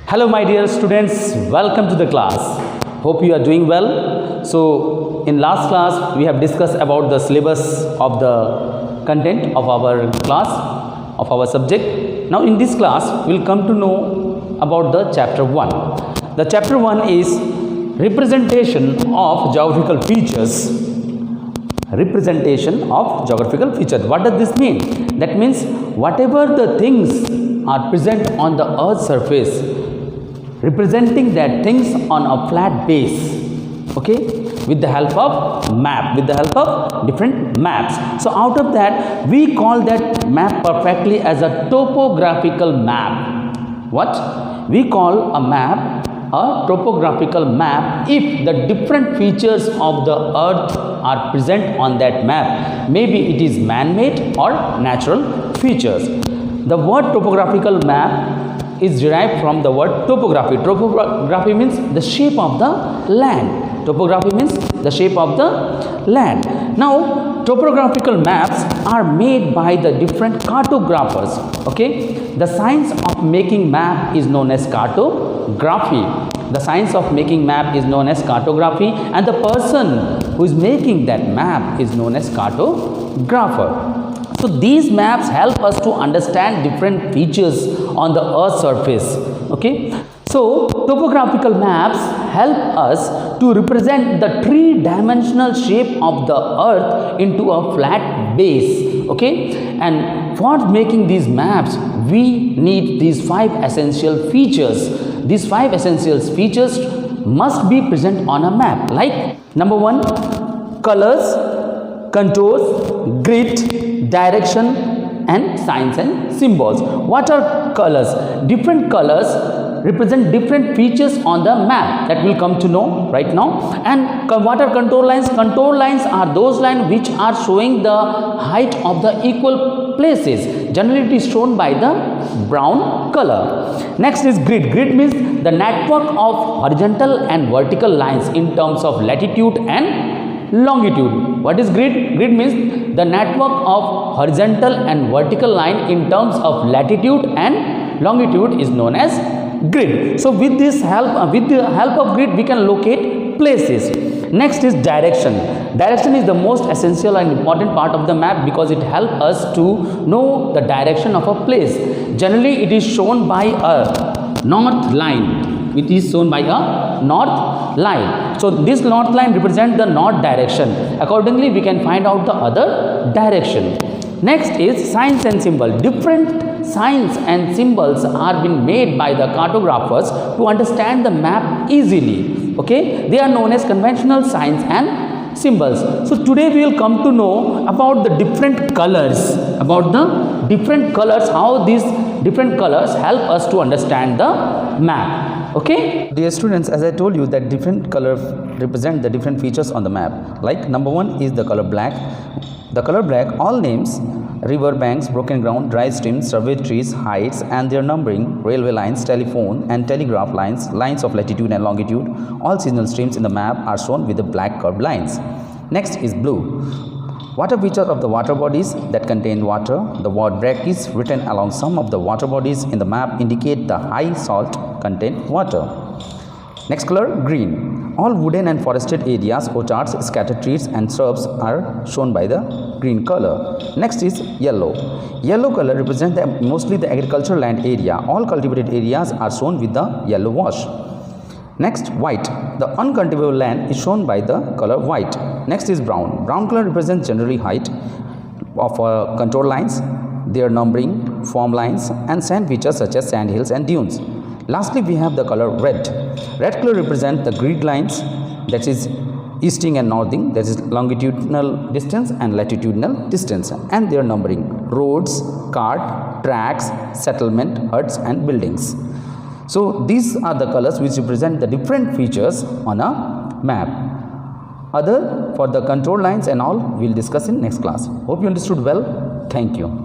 Hello my dear students, welcome to the class. Hope you are doing well. So in last class we have discussed about the syllabus of the content of our class, of our subject. Now in this class we will come to know about the chapter 1. The chapter 1 is representation of geographical features. Representation of geographical features. What does this mean? That means whatever the things are present on the earth's surface, representing that things on a flat base, okay, with the help of map, with the help of different maps. So out of that we call that map perfectly as a topographical map. What? We call a map a topographical map if the different features of the earth are present on that map. Maybe it is man-made or natural features. The word topographical map is derived from the word topography. Topography means the shape of the land. Topography means the shape of the land. Now, topographical maps are made by the different cartographers. Okay, the science of making map is known as cartography. The science of making map is known as cartography, and the person who is making that map is known as cartographer. So these maps help us to understand different features on the earth's surface. Okay, so topographical maps help us to represent the three-dimensional shape of the earth into a flat base. Okay, and for making these maps we need these 5 essential features. These 5 essential features must be present on a map, like number 1, colors, contours, grid, direction and signs and symbols. What are colors? Different colors represent different features on the map that we'll come to know right now. And what are contour lines? Contour lines are those lines which are showing the height of the equal places. Generally it is shown by the brown color. Next is grid. Grid means the network of horizontal and vertical lines in terms of latitude and longitude. What is grid? Grid means the network of horizontal and vertical line in terms of latitude and longitude is known as grid. So with the help of grid we can locate places. Next is direction. Direction is the most essential and important part of the map because it helps us to know the direction of a place. Generally it is shown by a north line. It is shown by a north line. So this north line represents the north direction. Accordingly we can find out the other direction. Next is signs and symbols. Different signs and symbols are being made by the cartographers to understand the map easily. Okay, they are known as conventional signs and symbols. So today we will come to know about the different colors, how these different colors help us to understand the map. Okay, dear students, as I told you that different colors represent the different features on the map. Like number 1 is the color black. The color black, all names, river banks, broken ground, dry streams, survey trees, heights and their numbering, railway lines, telephone and telegraph lines, lines of latitude and longitude, all seasonal streams in the map are shown with the black curved lines. Next is blue. Water feature of the water bodies that contain water. The word brackies written along some of the water bodies in the map indicate the high salt content water. Next color, green. All wooden and forested areas, orchards, scattered trees and shrubs are shown by the green color. Next is yellow. Yellow color represents mostly the agricultural land area. All cultivated areas are shown with the yellow wash. Next, white. The uncultivable land is shown by the color white. Next is brown. Brown color represents generally height of contour lines, their numbering, form lines and sand features such as sand hills and dunes. Lastly, we have the color red. Red color represents the grid lines, that is easting and northing, that is longitudinal distance and latitudinal distance, and their numbering, roads, cart, tracks, settlement, huts and buildings. So these are the colors which represent the different features on a map. Other for the contour lines and all we will discuss in next class. Hope you understood well. Thank you.